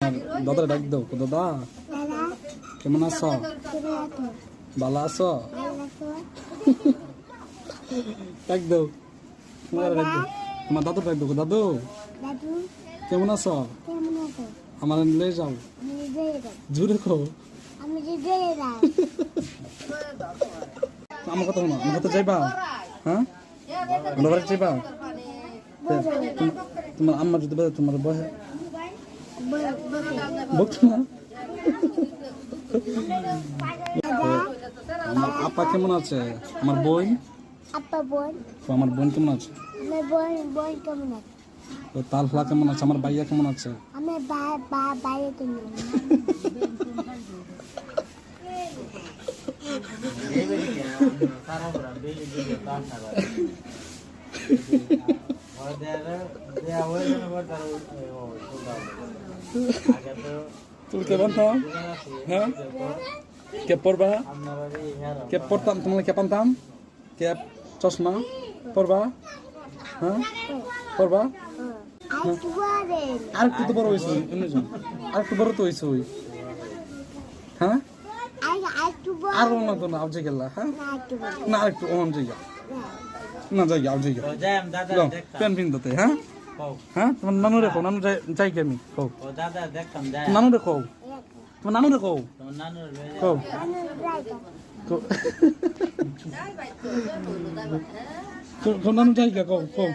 দাদা ডাক দাও দাদা দাদা কেমন আছো কেমন আছো? ভালো আছো ভালো আছো? ডাক দাও তোমার ডাক দাও তোমার দাদু ডাক দাও দাদু দাদু কেমন আছো কেমন আছো? আমার নিয়ে যাও আমি জেলে যাই। জোরে কো আমি জেলে যাই। আমার কথা শোনো আমার কথা যাইবা হ্যাঁ আমার বাড়ি যাইবা তোমার আম্মা যদি বলে তোমার বহে বকতো না আমার আপা কেমন আছে আমার বোন আপা বোন তো আমার বোন কেমন আছে আমার বোন কেমন আছে? তো তালফলা কেমন আছে আমার ভাইয়া কেমন আছে আমার বাইরে কেমন আছে? তুমি কেমন থাম হ্যাঁ ক্যাপ পরবা ক্যাপ পরতাম তোমার ক্যাপ আনতাম ক্যাপ চশমা পরবা হ্যাঁ পরবা আইসু বারে আর একটু তো বড় হয়েছে এমনি যাও আর একটু বড় তো হয়েছে ওই হ্যাঁ আইসু বারে আর না তো না আউজে গেলা হ্যাঁ না একটু বারে না আর একটু অন জায়গা না জায়গা আউজে গেলা প্যান পিনতে হ্যাঁ হ্যাঁ তোমার নানু রেখো নানু যাই কে আমি কও নানু রেখো তোমার নানু রেখো কও আমি যাই। কও নানু জায়গা কও কও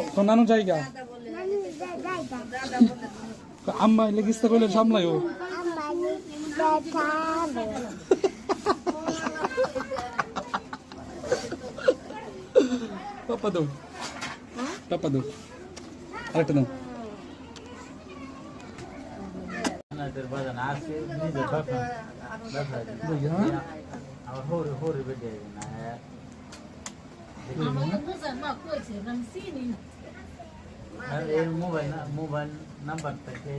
কও নানু জায়গা নানি যাই। আম্মা লেগিস্তা কইলে সামলাইও আমি দেখাবো। পাপা দাও পাপা দাও আরেকটা দাও মোবাইল নাম্বার থেকে